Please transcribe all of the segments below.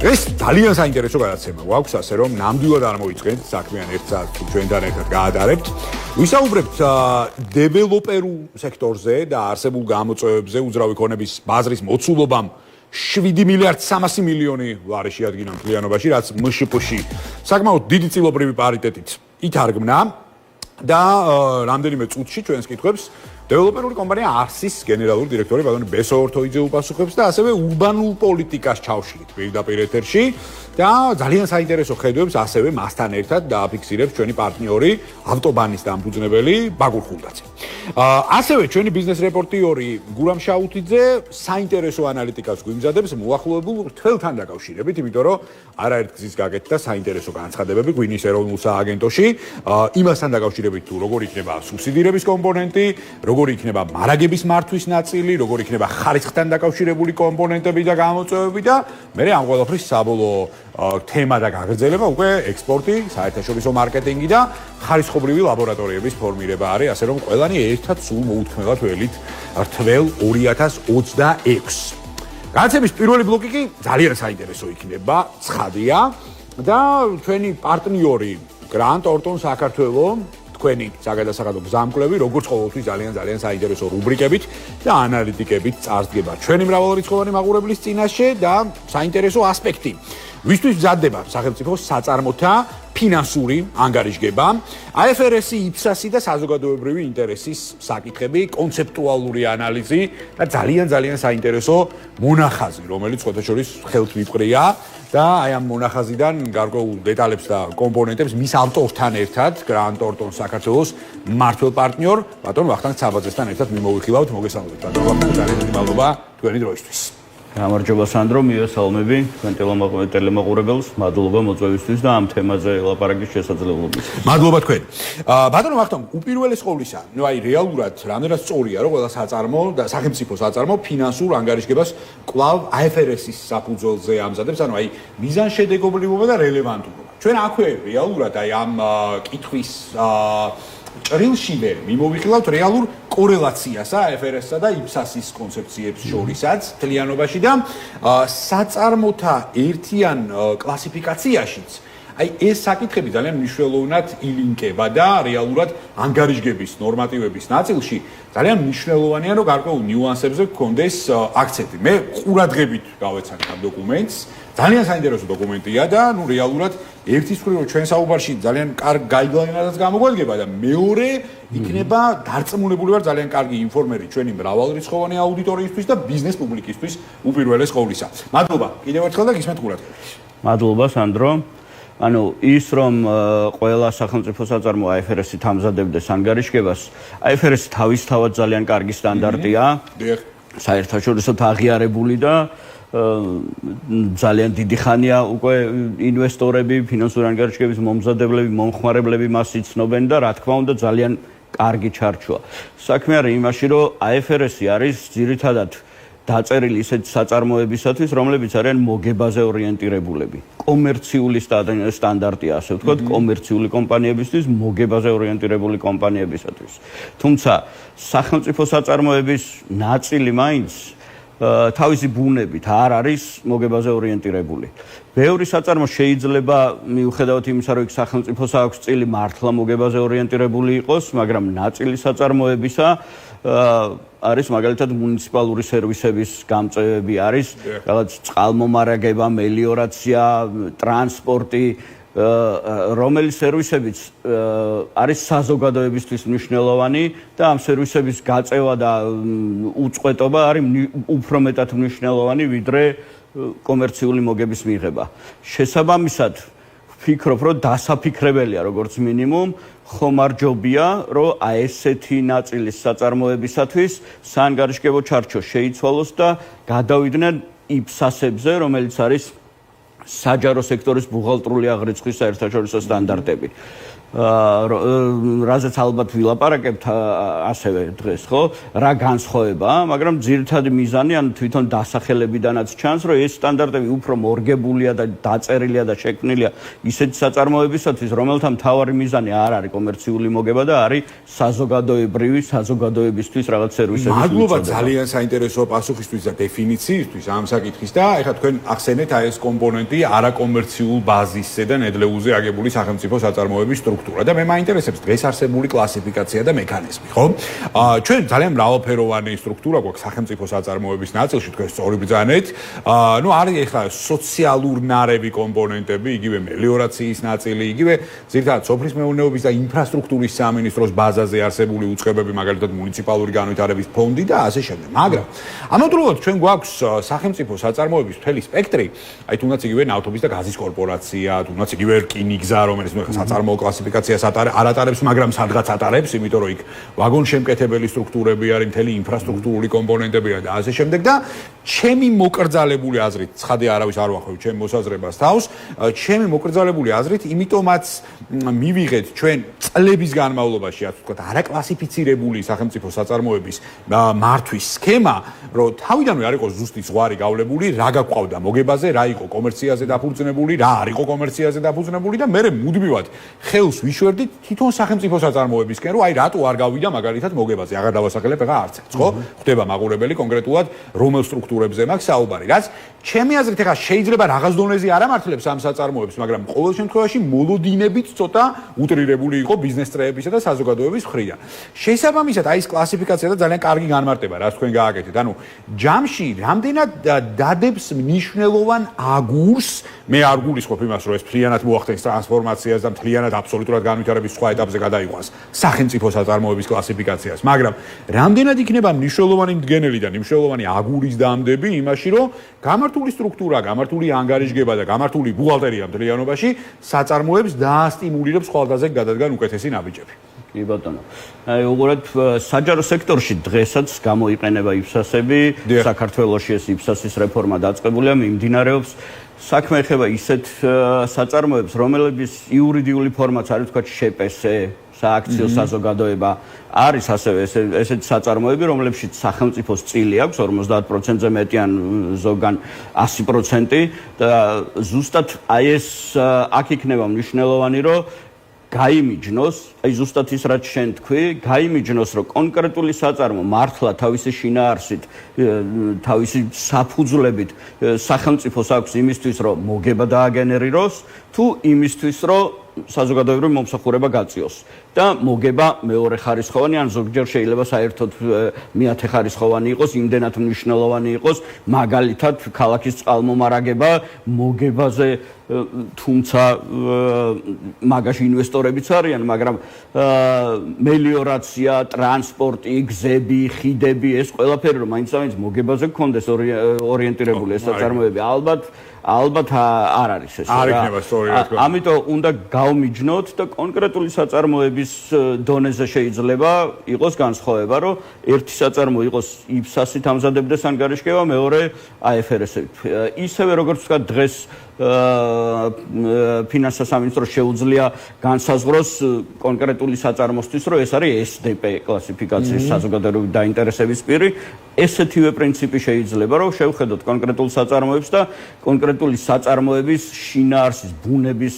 ეს ძალიან საინტერესო გადაცემა გვაქვს, ასე რომ ნამდვილად არ მოიწყენთ საქმიან ერთ საათს ჩვენთან ერთად გაატარებთ. ვისაუბრებთ დეველოპერულ სექტორზე და არსებულ გამოწვევებზე უძრავი ქონების ბაზრის მოცულობამ 7 მილიარდ 300 მილიონი ლარი შეადგინა მთლიანობაში, რაც მშპ-ში საკმაოდ დიდი წილობრივი პარიტეტით ითარგმნა და რამდენიმე წუთში ჩვენს კითხვებს დეველოპერული კომპანია არსის გენერალური დირექტორი ბატონი ბესო ორთოიძე უპასუხებს და ასევე ურბანულ პოლიტიკას ჩავშლით პირდაპირ ეთერში და ძალიან საინტერესო ხედვებს ასევე მასთან ერთად დააფიქსირებს ჩვენი პარტნიორი ავტობანის დამფუძნებელი ბაგურ ხულდაძე. ასევე ჩვენი ბიზნეს რეპორტიორი გურამ შაუთიძე საინტერესო ანალიტიკას გვიმზადებს მოახლოებულ რთველთან დაკავშირებით, იმიტომ რომ არაერთ გზის გაკეთდა საინტერესო განცხადებები გვინის ეროვნულ სააგენტოში იმასთან დაკავშირებით თუ როგორ იქნება სუბსიდირების კომპონენტი, როგორ იქნება მარაგების მართვის ნაწილი, როგორ იქნება ხარისხთან დაკავშირებული კომპონენტები და გამოწვევები და მე ამ ყველაფრის საბოლოო თემა და გაგრძელება უკვე ექსპორტი, საერთაშორისო მარკეტინგი და ხარისხობრივი ლაბორატორიების ფორმირება არის, ასე რომ ყველანი ერთად სულ მოუთქმელად ველით რთվել 2026. განაცემის პირველი ბლოკი კი ძალიან საინტერესო იქნება, ცხადია და ჩვენი პარტნიორი Grant Thornton საქართველოს თქვენი საგადასახადო გზამკვლევი როგორც ყოველთვის ძალიან საინტერესო რუბრიკებით და ანალიტიკებით წარსდგება ჩვენი მრავალრიცხოვანი მაყურებლის წინაშე და საინტერესო ასპექტი ვისთვის მზადდება სახელმწიფო საწარმოთა ფინანსური ანგარიშგება IFRS-ი, IPSAS-ი და საზოგადოებრივი ინტერესის საკითხები, კონცეპტუალური ანალიზი და ძალიან საინტერესო მონახაზი, რომელიც სხვათა შორის ხელთ მიპყრია და აი ამ მონახაზიდან გარკვეულ დეტალებს და კომპონენტებს მის ავტორთან ერთად Grant Thornton საქართველოს მმართველ პარტნიორ ბატონ ვახტანგ ცაბაძესთან ერთად მიმოვიხილავთ. მოგესალმებით ბატონ ვახტანგ, ძალიან დიდი მადლობა თქვენი დროისთვის. გამარჯობა სანდრო, მივესალმები თქვენ ტელემაყურებელს, მადლობა მოწვევისთვის და ამ თემაზე ლაპარაკის შესაძლებლობისთვის. მადლობა თქვენ. ბატონო ვახტანგ, უპირველეს ყოვლისა, აი რეალურად რამდენად სწორია, რომ ყველა საწარმო და სახელმწიფო საწარმო ფინანსურ ანგარიშგებას კვლავ IFRS-ის საფუძველზე ამზადებს, ანუ აი მიზანშედეგობრივობა და რელევანტურობა. ჩვენ აქვე რეალურად აი ამ კითხვის ჭრილშივე მიმოვიხილავთ რეალურ კორელაციას IFRS-სა და IPSAS-ის კონცეფციებს შორისაც თლიანობაში და საწარმოთა ერთიან კლასიფიკაციაშიც აი ეს საკითხები ძალიან მნიშვნელოვნად ილინკება და რეალურად ანგარიშგების ნორმატივების ნაწილში ძალიან მნიშვნელოვანია რომ გარკვეულ ნიუანსებზე გქონდეს აქცენტი. მე ყურადღებით გავეცანე ამ დოკუმენტს. ძალიან საინტერესო დოკუმენტია და ნუ რეალურად ერთის მხრივ რომ ჩვენ საუბარში ძალიან კარგ გაიდლაინადაც გამოგვადგება და მეორე იქნება დარწმუნებული ვარ ძალიან კარგი ინფორმერი ჩვენი მრავალრიცხოვანი აუდიტორიისთვის და ბიზნეს პუბლიკისთვის უპირველეს ყოვლისა. მადლობა კიდევ ერთხელ და გისმენთ ყურადღებას. მადლობა სანდრო. ანუ ის რომ ყველა სახელმწიფო საწარმო IFRS-ით ამზადებდეს ანგარიშგებას, IFRS-ი თავისთავად ძალიან კარგი სტანდარტია. საერთაშორისოდ აღიარებული და ძალიან დიდი ხანია უკვე ინვესტორები, ფინანსური ანგარიშგების მომზადებლები, მომხმარებლები მას იცნობენ და რა თქმა უნდა ძალიან კარგი ჩარჩოა. საქმე არის იმაში, რომ IFRS-ი არის ძირითადად დაწერილი ისეთი საწარმოებისათვის, რომლებიც არიან მოგებაზე ორიენტირებულები. კომერციული სტანდარტია, ასე ვთქვათ, კომერციული კომპანიებისთვის, მოგებაზე ორიენტირებული კომპანიებისათვის. თუმცა სახელმწიფო საწარმოების ნაწილი მაინც თავისი ბუნებით არ არის მოგებაზე ორიენტირებული. ბევრი საწარმო შეიძლება მიუხედავად იმისა, რომ სახელმწიფოს აქვს წილი მართლა მოგებაზე ორიენტირებული იყოს, მაგრამ ნაწილი საწარმოებისა არის მაგალითად მუნიციპალური სერვისების გამწვევები, არის რაღაც წყალმომარაგება, მელიორაცია, ტრანსპორტი, რომელიც სერვისებიც არის საზოგადოებისთვის მნიშვნელოვანი და ამ სერვისების გაწევა და უწყვეტობა არის უფრო მეტად მნიშვნელოვანი ვიდრე კომერციული მოგების მიღება. შესაბამისად ვფიქრობ, რომ დასაფიქრებელია როგორც მინიმუმ ხომ არ ჯობია, რომ აი ესეთი ნაწილის საწარმოებისათვის საანგარიშგებო ჩარჩო შეიცვალოს და გადავიდნენ IPSAS-ებზე, რომელიც არის საჯარო სექტორის ბუღალტრული აღრიცხვის საერთაშორისო სტანდარტები. რაზეც ალბათ ვილაპარაკებთ ასევე დღეს, ხო? რა განსხვავებაა, მაგრამ ძირითადი მიზანი ან თვითონ დასახელებიდანაც ჩანს, რომ ეს სტანდარტები უფრო მორგებულია და დაწერილია და შექმნილია ისეთი საწარმოებისათვის, რომელთა მთავარი მიზანი არ არის კომერციული მოგება და არის საზოგადოებრივი საზოგადოებისთვის რაღაც სერვისების მიღება. მადლობა ძალიან საინტერესო პასუხისთვის და დეფინიციისთვის ამ საკითხის და ეხლა თქვენ ახსენეთ აი ეს კომპონენტი არაკომერციულ ბაზისზე და ნედლეულზე აგებული სახელმწიფო საწარმოების სტრუქტურა და მე მაინტერესებს დღეს არსებული კლასიფიკაცია და მექანიზმი, ხო? ჩვენ ძალიან მრავალფეროვანი სტრუქტურა გვაქვს სახელმწიფო საწარმოების ნაწილში, თქვენ სწორი ბრძანეთ. ნუ არის ეხლა სოციალურნარევი კომპონენტები, იგივე მელიორაციის ნაწილი, იგივე ზირთად სოფლის მეურნეობის და ინფრასტრუქტურის სამინისტროს ბაზაზე არსებული უწყებები, მაგალითად მუნიციპალური განვითარების ფონდი და ასე შემდეგ. მაგრამ ამავდროულად ჩვენ გვაქვს სახელმწიფო საწარმოების მთელი სპექტრი, აი თუნდაც იგივე ნავთობის და გაზის კორპორაცია, თუნდაც იგივე რკინიგზა, რომელიც საწარმოო კლასიფიკაციას არ ატარებს, მაგრამ სადღაც ატარებს, იმიტომ რომ იქ ვაგონშემკეთებელი სტრუქტურები არის, მთელი ინფრასტრუქტურული კომპონენტებია და ასე შემდეგ და ჩემი მოკრძალებული აზრით, ცხადია არავის არ ვახვევ ჩემ მოსაზრებას თავს, ჩემი მოკრძალებული აზრით, იმიტომაც მივიღეთ ჩვენ წლების განმავლობაში, ასე ვთქვათ, არაკლასიფიცირებული სახელმწიფო საწარმოების მართვის სქემა, რომ თავიდანვე არ იყოს ზუსტი ზღვარი გავლებული, რა გაგვყავდა მოგებაზე, რა იყო კომერციაზე დაფუძნებული, რა არ იყო კომერციაზე დაფუძნებული და მე მუდმივად ხელს ვიშვერდით თვითონ სახელმწიფო საწარმოებისკენ, რომ აი რატო არ გავიდა მაგალითად მოგებაზე, აღარ დავასახელებ ეხა არც ერთს, ხო? ხდება მაყურებელი კონკრეტულად რომელ სტრუქტურებზე მაქვს საუბარი, რაც ჩემი აზრით ეხა შეიძლება რაღაც დონეზე არ ამართლებს ამ საწარმოებს, მაგრამ ყოველ შემთხვევაში მოლოდინებით ცოტა უტრირებული იყო ბიზნეს წრეებისა და საზოგადოების მხრიდან. შესაბამისად, აი ეს კლასიფიკაცია და ძალიან კარგი განმარტება, რაც თქვენ გააკეთეთ. ანუ ჯამში რამდენად დადებს მნიშვნელოვან აგურს, მე არ გულისხმობ იმას, რომ ეს მთლიანად მოახდენს ტრანსფორმაციას და მთლიანად აბსოლუტურად განვითარების სხვა ეტაპზე გადაიყვანს სახელმწიფო საწარმოების კლასიფიკაციას, მაგრამ რამდენად იქნება მნიშვნელოვანი მდგენელი და მნიშვნელოვანი აგურის დამდები იმაში, რომ გამართული სტრუქტურა, გამართული ანგარიშგება და გამართული ბუღალტერია მთლიანობაში საწარმოებს დაასტიმულირებს ხვალდაზე გადადგან უკეთესი ნაბიჯები. კი ბატონო. აი უყურეთ საჯარო სექტორში დღესაც გამოიყენება იფსასები, საქართველოში ეს იფსასის რეფორმა დაწყებულია, მიმდინარეობს. საქმე ეხება ისეთ საწარმოებს, რომელების იურიდიული ფორმაც არის თქვა შეპესე, სააქციო საზოგადოება, არის ასევე ესეთი საწარმოები, რომლებშიც სახელმწიფოს წილი აქვს 50%-ზე მეტი ან ზოგან 100% და ზუსტად აი ეს აქ იქნება მნიშვნელოვანი, რომ გაიმიჯნოს, აი ზუსტად ის რაც შენ თქვი, გაიმიჯნოს, რომ კონკრეტული საწარმო მართლა თავისი შინაარსით, თავისი საფუძვლებით სახელმწიფოს აქვს იმისთვის, რომ მოგება დააგენერიროს, თუ იმისთვის, რომ საზოგადოებრივი მომსახურება გაწიოს და მოგება მეორე ხარისხოვანი ან ზოგჯერ შეიძლება საერთოდ მეათე ხარისხოვანი იყოს, იმდენად მნიშვნელოვანი იყოს, მაგალითად ქალაქის წყალმომარაგება მოგებაზე, თუმცა მაგაში ინვესტორებიც არიან, მაგრამ მელიორაცია, ტრანსპორტი, გზები, ხიდები, ეს ყველაფერი რომ მაინც მოგებაზე გქონდეს ორიენტირებული ეს საწარმოები, ალბათ არ არის ეს. არ იქნება სწორი რა თქმა უნდა. ამიტომ უნდა გავმიჯნოთ და კონკრეტული საწარმოების დონეზე შეიძლება იყოს განსხვავება, რომ ერთი საწარმო იყოს იფსასით ამზადებდეს ანგარიშგება, მეორე AFRS-ით. ისევე როგორც ვთქვათ დღეს ფინანსთა სამინისტროს შეუძლია განსაზღვროს კონკრეტული საწარმოსთვის, რომ ეს არის SDP კლასიფიკაციის საზოგადოებრივი დაინტერესების პირი, ესეთივე პრინციპი შეიძლება, რომ შევხედოთ კონკრეტულ საწარმოებს და კონკრეტული საწარმოების შინაარსის ბუნების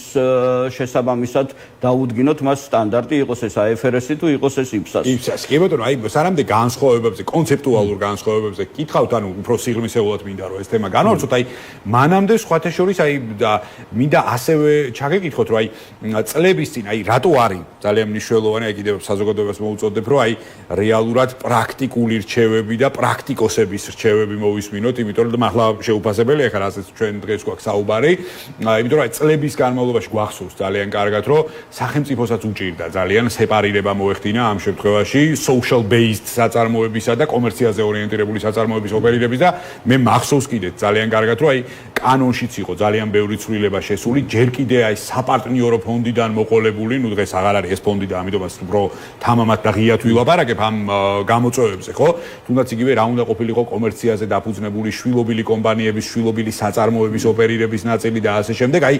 შესაბამისად დაუდგინოთ მას სტანდარტი, იყოს ეს AFRS-ი თუ იყოს ეს IPSAS-ი. IPSAS-ი. კი ბატონო, აი სანამდე განსხვავებებზე, კონცეპტუალურ განსხვავებებზე კითხავთ, ანუ უფრო სიღრმისეულად მინდა რომ ეს თემა განვარცოთ, აი მანამდე სხვათა შორის აი და მინდა ასევე ჩაგეკითხოთ, რომ აი წლების წინ აი რატო არის ძალიან მნიშვნელოვანი, აი კიდევ საზოგადოებას მოუწოდებ, რომ აი რეალურად პრაქტიკული რჩევები და პრაქტიკოსების რჩევები მოვისმინოთ, იმიტომ რომ ახლა შეუფასებელია ხარ ასეც ჩვენ დღეს გვაქვს საუბარი, იმიტომ რომ აი წლების განმავლობაში გვახსოვს ძალიან კარგად, რომ სახელმწიფოსაც უჭირდა ძალიან სეპარირება მოეხდინა ამ შემთხვევაში social based საწარმოებისა და კომერციაზე ორიენტირებული საწარმოების ოპერირების და მე მახსოვს კიდე ძალიან კარგად, რომ აი კანონშიც იყო ძალიან ბევრი ცვლილება შესული, ჯერ კიდე აი საპარტნიორო ფონდიდან მოყოლებული, ნუ დღეს აღარ არის ეს ფონდი და ამიტომაც უფრო თამამად და ღიად ვილაპარაკებ ამ გამოწვევებზე, ხო? თუნდაც იგივე რა უნდა ყოფილიყო კომერციაზე დაფუძნებული შვილობილი კომპანიების, შვილობილი საწარმოების ოპერირების ნაწილი და ასე შემდეგ. აი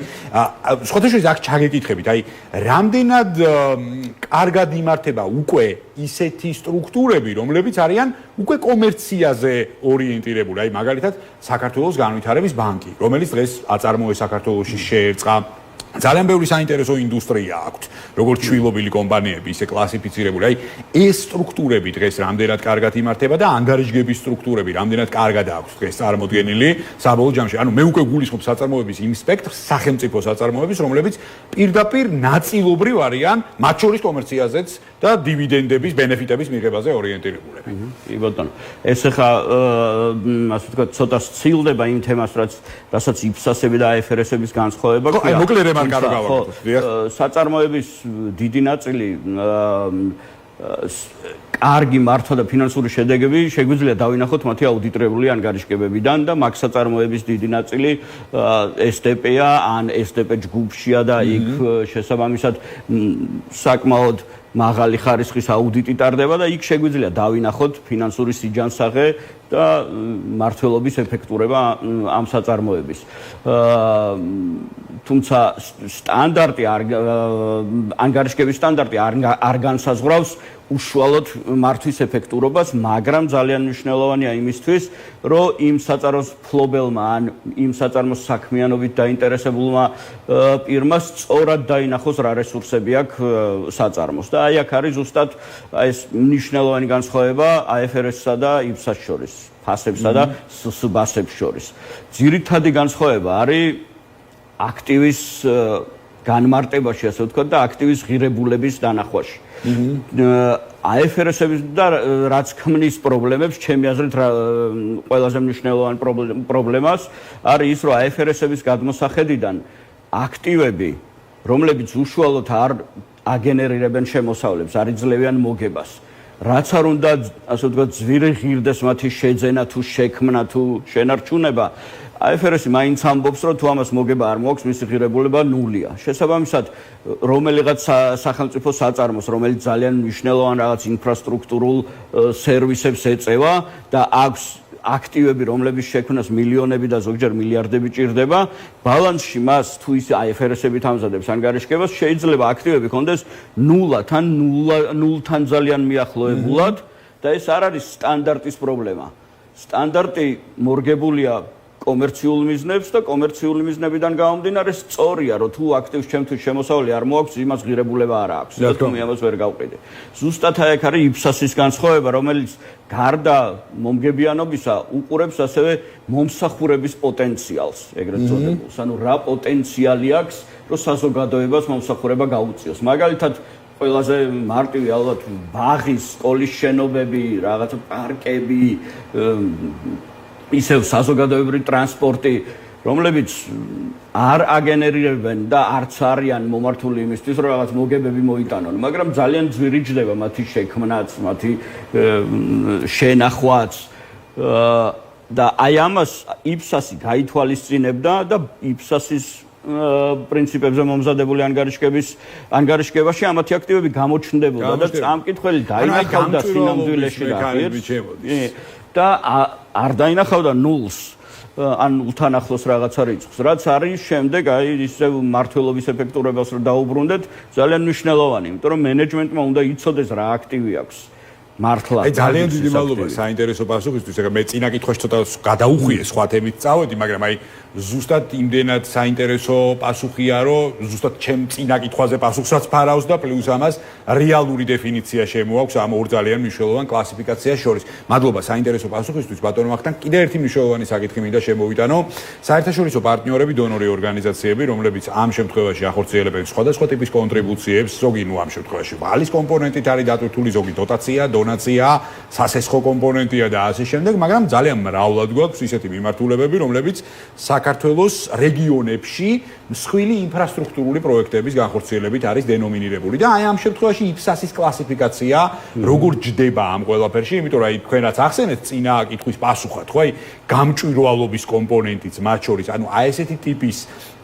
სხვათა შორის აქ ჩაგეკითხებით, აი რამდენად კარგად იმართება უკვე ისეთი სტრუქტურები, რომლებიც არიან უკვე კომერციაზე ორიენტირებული, აი მაგალითად საქართველოს განვითარების ბანკი, რომელიც დღეს აწარმოებს საქართველოში შეერწყა ძალიან ბევრი საინტერესო ინდუსტრია აქვს, როგორც შვილობილი კომპანიები, ისე კლასიფიცირებული. აი ეს სტრუქტურები დღეს რამდენად კარგად იმართება და ანგარიშგების სტრუქტურები რამდენად კარგად აქვს დღეს წარმოდგენილი საბოლოო ჯამში. ანუ მე უკვე გულისხმობ საწარმოების იმ სპექტრს, სახელმწიფო საწარმოების, რომლებიც პირდაპირ ნაწილობრივ არიან მათ შორის კომერციაზეც და დივიდენდების, ბენეფიტების მიღებაზე ორიენტირებულები. კი ბატონო. ეს ახლა ასე ვთქვათ, ცოტა სცილდება იმ თემას, რასაც იფსასები და IFRS-ების განსხვავება ხო, აი მოკლე რემარკა რა გავაკეთოთ. საწარმოების დიდი ნაწილი კარგი მართვა და ფინანსური შედეგები შეგვიძლია დავინახოთ მათი აუდიტრებული ანგარიშგებებიდან და მაგ საწარმოების დიდი ნაწილი SDP-ა ან SDP ჯგუფშია და იქ შესაბამისად საკმაოდ მაღალი ხარისხის აუდიტი ტარდება და იქ შეგვიძლია დავინახოთ ფინანსური სიჯანსაღე და მართლობის ეფექტურობა ამ საწარმოების. თუმცა სტანდარტი ანგარიშგების სტანდარტი არ განსაზღვრავს უშუალოდ მართვის ეფექტურობას, მაგრამ ძალიან მნიშვნელოვანია იმისთვის, რომ იმ საწარმოს ფლობელმა ან იმ საწარმოს საქმიანობით დაინტერესებულმა პირმა სწორად დაინახოს რა რესურსები აქვს საწარმოს. და აი აქ არის ზუსტად ეს მნიშვნელოვანი განსხვავება IFRS-სა და IPSAS შორის, ფასებსა და SBAS-ებს შორის. ძირითადი განსხვავება არის აქტივის განმარტებაში, ასე ვთქვათ, და აქტივის ღირებულების დანახვაში. IFRS-ების და რაც ქმნის პრობლემებს, ჩემი აზრით ყველაზე მნიშვნელოვანი პრობლემას არის ის, რომ IFRS-ების გადმოსახედიდან აქტივები, რომლებიც უშუალოდ არ აგენერირებენ შემოსავლებს, არ იძლევიან მოგებას. რაც არ უნდა, ასე ვთქვათ, ძვირი ღირდეს მათი შეძენა თუ შექმნა თუ შენარჩუნება, IFRS-ი მაინც ამბობს, რომ თუ ამას მოგება არ მოაქვს, მისი ღირებულება ნულია. შესაბამისად, რომელიღაც სახელმწიფო საწარმოს, რომელიც ძალიან მნიშვნელოვან რაღაც ინფრასტრუქტურულ სერვისებს ეწევა და აქვს აქტივები, რომლების შექმნას მილიონები და ზოგჯერ მილიარდები ჭირდება, ბალანსში მას თუ ის IFRS-ებით ამზადებს ანგარიშგებას, შეიძლება აქტივები კონდეს ნულთან ძალიან მიახლოებულად და ეს არ არის სტანდარტის პრობლემა. სტანდარტი მორგებულია კომერციულ მიზნებს და კომერციული მიზნებიდან გამომდინარე სწორია, რომ თუ აქტივს ჩემთვის შემოსავალი არ მოაქვს, იმას ღირებულება არ აქვს. და თუ მე ამას ვერ გავყიდე. ზუსტად აი აქ არის IPSAS-ის განსხვავება, რომელიც გარდა მომგებიანობისა უყურებს ასევე მომსახურების პოტენციალს, ეგრეთ წოდებულს. ანუ რა პოტენციალი აქვს, რომ საზოგადოებას მომსახურება გაუწიოს. მაგალითად ყველაზე მარტივი ალბათ ბაღის, სკოლის შენობები, რაღაც პარკები, ისევ საზოგადოებრივი ტრანსპორტი, რომლებიც არ აგენერირებენ და არც არიან მომართული იმისთვის, რომ რაღაც მოგებები მოიტანონ, მაგრამ ძალიან ძვირი ჯდება მათი შექმნაც, მათი შენახვაც და აი ამას IPSAS-ი გაითვალისწინებდა და IPSAS-ის პრინციპებზე მომზადებული ანგარიშგებაში ამათი აქტივები გამოჩნდებოდა და წამკითხველი დაინახავდა სინამდვილეში რა და არ დაინახავდა ნულს ან ნულთან ახლოს რაღაცა რიცხვს, რაც არის შემდეგ აი ისევ მართლობის ეფექტურებას რომ დაუბრუნდეთ, ძალიან მნიშვნელოვანი, იმიტომ რომ მენეჯმენტმა უნდა იცოდეს რა აქტივი აქვს. მართლა. აი ძალიან დიდი მადლობა საინტერესო პასუხისთვის. ეხლა მე წინა კითხვაში ცოტა გადაუხვიე სხვა თემით წავედი, მაგრამ აი ზუსტად იმდენად საინტერესო პასუხია, რომ ზუსტად ჩემ წინა კითხვაზე პასუხსაც ფარავს და პლუს ამას რეალური დეფინიცია შემოაქვს ამ ორ ძალიან მნიშვნელოვან კლასიფიკაციას შორის. მადლობა საინტერესო პასუხისთვის ბატონო მახთან. კიდევ ერთი მნიშვნელოვანი საკითხი მინდა შემოვიტანო. საერთაშორისო პარტნიორები, დონორი ორგანიზაციები, რომლებიც ამ შემთხვევაში ახორციელებენ სხვადასხვა ტიპის კონტრიბუციებს, ზოგი ამ შემთხვევაში ვალის კომპონენტით არის დატვირთული, ზოგი დოტაცია, დონაცია, სასესხო კომპონენტია და ასე შემდეგ, მაგრამ ძალიან მრავლად გვაქვს ისეთი მიმართულებები, რომლებიც საქართველოს რეგიონებში მსხვილი ინფრასტრუქტურული პროექტების განხორციელებით არის დენომინირებული და აი ამ შემთხვევაში IPSAS-ის კლასიფიკაცია როგორ ჯდება ამ ყველაფერში, იმიტომ რომ აი თქვენ რაც ახსენეთ წინა კითხვის პასუხად, ხო, აი გამჭვირვალობის კომპონენტიც მათ შორის, ანუ აი ესეთი ტიპის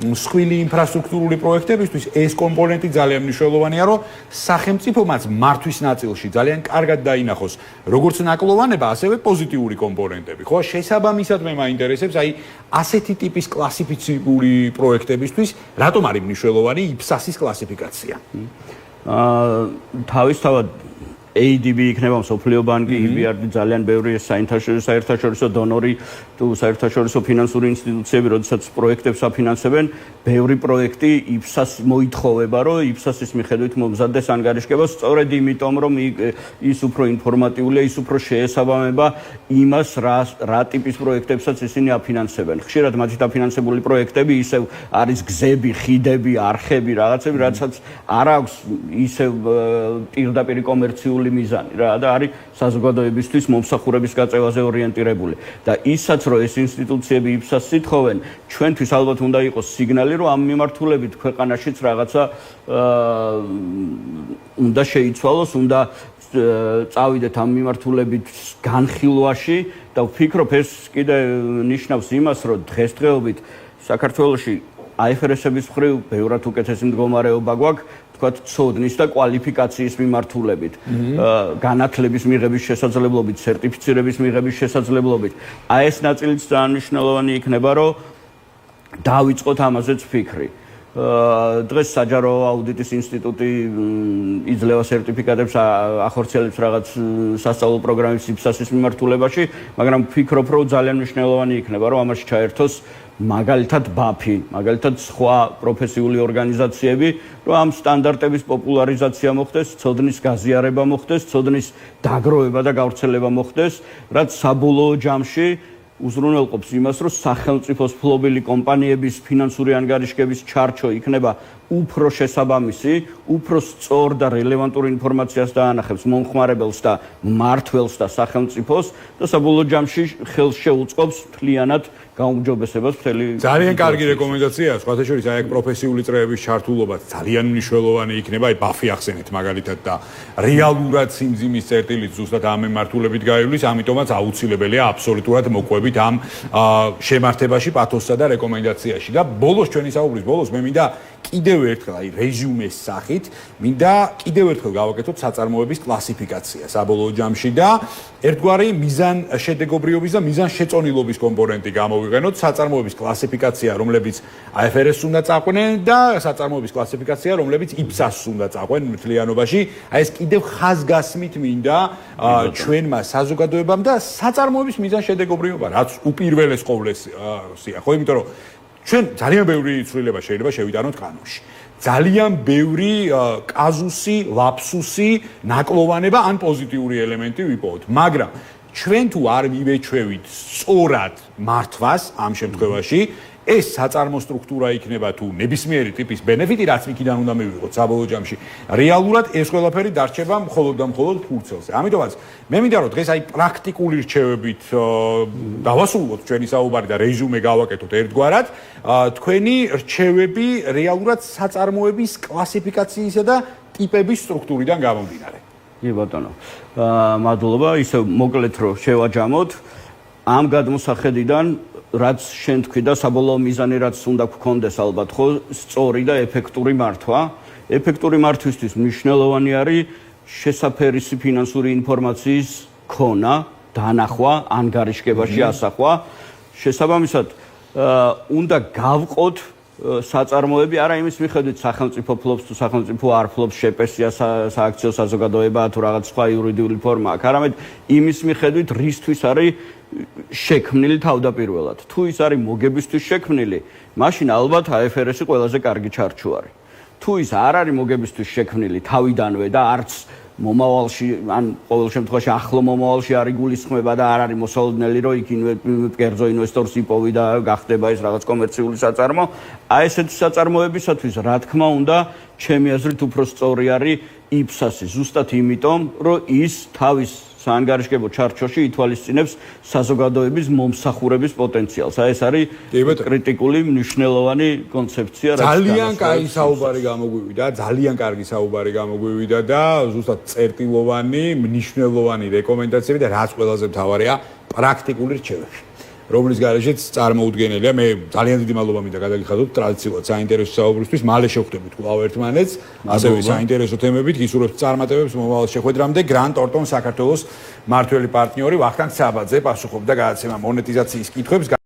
მსხვილი ინფრასტრუქტურული პროექტებისთვის ეს კომპონენტი ძალიან მნიშვნელოვანია, რომ სახელმწიფომაც მართვის ნაწილში ძალიან კარგად დაინახოს როგორც ნაკლოვანება, ასევე პოზიტიური კომპონენტები, ხო? შესაბამისად მე მაინტერესებს აი ასეთი ტიპის კლასიფიცირებული პროექტებისთვის რატომ არის მნიშვნელოვანი IPSAS-ის კლასიფიკაცია? თავისთავად ADB იქნება მსოფლიო ბანკი, EBRD ძალიან ბევრი საერთაშორისო დონორი თუ საერთაშორისო ფინანსური ინსტიტუციები, როდესაც პროექტებს აფინანსებენ, ბევრი პროექტი IPSAS მოითხოვება, რომ IPSAS-ის მიხედვით მომზადდეს ანგარიშგება, სწორედ იმიტომ, რომ ის უფრო ინფორმატიულია, ის უფრო შეესაბამება იმას, რა ტიპის პროექტებსაც ისინი აფინანსებენ. ხშირად მათი დაფინანსებული პროექტები ისევ არის გზები, ხიდები, არხები, რაღაცები, რაცაც არ აქვს ისევ პირდაპირ კომერციული მიზანი რა და არის საზოგადოებისთვის მომსახურების გაწევაზე ორიენტირებული და ისაც რომ ეს ინსტიტუციები IPSAS-ს ითხოვენ, ჩვენთვის ალბათ უნდა იყოს სიგნალი, რომ ამ მიმართულებით ქვეყანაშიც რაღაცა უნდა შეიცვალოს, უნდა წავიდეთ ამ მიმართულებით განხილვაში და ვფიქრობ ეს კიდე ნიშნავს იმას, რომ დღესდღეობით საქართველოში IFRS-ების მხრივ ბევრად უკეთესი მდგომარეობა გვაქვს თქვათ ცოდნის და კვალიფიკაციის მიმართულებით, განათლების მიღების შესაძლებლობით, სერტიფიცირების მიღების შესაძლებლობით. აი ეს ნაწილიც ძალიან მნიშვნელოვანი იქნება, რომ დავიწყოთ ამაზეც ფიქრი. დღეს საჯარო აუდიტის ინსტიტუტი იძლევა სერტიფიკატებს, ახორციელებს რაღაც სასწავლო პროგრამების IPSAS-ის მიმართულებაში, მაგრამ ვფიქრობ, რომ ძალიან მნიშვნელოვანი იქნება, რომ ამაში ჩაერთოს მაგალითად BAFI, მაგალითად სხვა პროფესიული ორგანიზაციები, რომ ამ სტანდარტების პოპულარიზაცია მოხდეს, ცოდნის გაზიარება მოხდეს, ცოდნის დაგროვება და გავრცელება მოხდეს, რაც საბოლოო ჯამში უზრუნველყოფს იმას, რომ სახელმწიფოს ფლობილი კომპანიების ფინანსური ანგარიშგების ჩარჩო იქნება უფრო შესაბამისი, უფრო სწორ და რელევანტურ ინფორმაციას დაანახებს მომხმარებელს და მმართველს და სახელმწიფოს და საბოლოო ჯამში ხელს შეუწყობს მთლიანად გაუმჯობესებას მთელი. ძალიან კარგი რეკომენდაციაა, სხვათა შორის აი პროფესიული წრეების ჩართულობა ძალიან მნიშვნელოვანი იქნება, აი BAFI ახსენეთ მაგალითად და რეალურად სიმძიმის წერტილით ზუსტად ამ მიმართულებით გაივლის, ამიტომაც აუცილებელია აბსოლუტურად მოყვებით ამ შემართებაში, პათოსსა და რეკომენდაციაში და ბოლოს ჩვენი საუბრის ბოლოს მე მინდა კიდევ ერთხელ აი რეზიუმეს სახით მინდა კიდევ ერთხელ გავაკეთოთ საწარმოების კლასიფიკაცია საბოლოო ჯამში და ერთგვარი მიზან შედეგობრიობის და მიზან შეწონილობის კომპონენტი გამოვიყენოთ საწარმოების კლასიფიკაცია რომლებიც IFRS უნდა წაყვნენ და საწარმოების კლასიფიკაცია რომლებიც IPSAS-ს უნდა წაყვნენ მთლიანობაში აი ეს კიდევ ხაზგასმით მინდა ჩვენმა საზოგადოებამ და საწარმოების მიზან შედეგობრიობა რაც უპირველეს ყოვლესია ხო იმიტომ რომ ჩვენ ძალიან ბევრი ცვლილება შეიძლება შევიტანოთ კანონში. ძალიან ბევრი კაზუსი, ლაფსუსი, ნაკლოვანება ან პოზიტიური ელემენტი ვიპოვოთ, მაგრამ ჩვენ თუ არ მივეჩვევით სწორად მართვას ამ შემთხვევაში, ეს საწარმო სტრუქტურა იქნება თუ ნებისმიერი ტიპის ბენეფიტი, რაც იქიდან უნდა მივიღოთ საბოლოო ჯამში. რეალურად ეს ყველაფერი დარჩება მხოლოდ და მხოლოდ ფურცელზე. ამიტომაც მე მინდა რომ დღეს აი პრაქტიკული რჩევებით დავასრულოთ ჩვენი საუბარი და რეზიუმე გავაკეთოთ ერთგვარად. თქვენი რჩევები რეალურად საწარმოების კლასიფიკაციისა და ტიპების სტრუქტურიდან გამომდინარე. კი ბატონო. მადლობა, ისე მოკლედ რომ შევაჯამოთ ამ გადმოსახედიდან რაც შენ თქვი და საბოლოო მიზანი რაც უნდა გქონდეს ალბათ ხო სწორი და ეფექტური მართვა. ეფექტური მართვისთვის მნიშვნელოვანი არის შესაფერისი ფინანსური ინფორმაციის ქონა, დანახვა, ანგარიშგებაში ასახვა. შესაბამისად უნდა გავყოთ საწარმოები არა იმის მიხედვით სახელმწიფო ფლობს თუ სახელმწიფო არ ფლობს შეპესია სააქციო საზოგადოება თუ რაღაც სხვა იურიდიული ფორმა აქვს, არამედ იმის მიხედვით რისთვის არის შექმნილი თავდაპირველად. თუ ის არის მოგებისთვის შექმნილი, მაშინ ალბათ IFRS-ი ყველაზე კარგი ჩარჩო არის. თუ ის არ არის მოგებისთვის შექმნილი თავიდანვე და არც მომავალში ან ყოველ შემთხვევაში ახლო მომავალში არ იგულისხმება და არ არის მოსალოდნელი რომ იქ კერძო ინვესტორს იპოვი და გახდება ეს რაღაც კომერციული საწარმო. აი ესეთი საწარმოებისათვის რა თქმა უნდა ჩემი აზრით უფრო სწორი არის იფსასი ზუსტად იმიტომ რომ ის თავის საანგარიშგებო ჩარჩოში ითვალისწინებს საზოგადოების მომსახურების პოტენციალს. აი ეს არის კრიტიკული მნიშვნელოვანი კონცეფცია რაც ძალიან კარგი საუბარი გამოგვივიდა, ძალიან კარგი საუბარი გამოგვივიდა და ზუსტად წერტილოვანი, მნიშვნელოვანი რეკომენდაციები და რაც ყველაზე მთავარია, პრაქტიკული რჩევები. რომლის გარეშეც წარმოუდგენელია. მე ძალიან დიდი მადლობა მინდა გადაგიხადოთ ტრადიციულად საინტერესო საუბრისთვის. მალე შევხვდებით კვლავ ერთმანეთს, ასევე საინტერესო თემებით, გისურვებთ წარმატებებს მომავალ შეხვედრამდე. Grant Thornton საქართველოს მართველი პარტნიორი ვახტანგ საბაძე პასუხობდა გადაცემა მონეტიზაციის კითხვებს.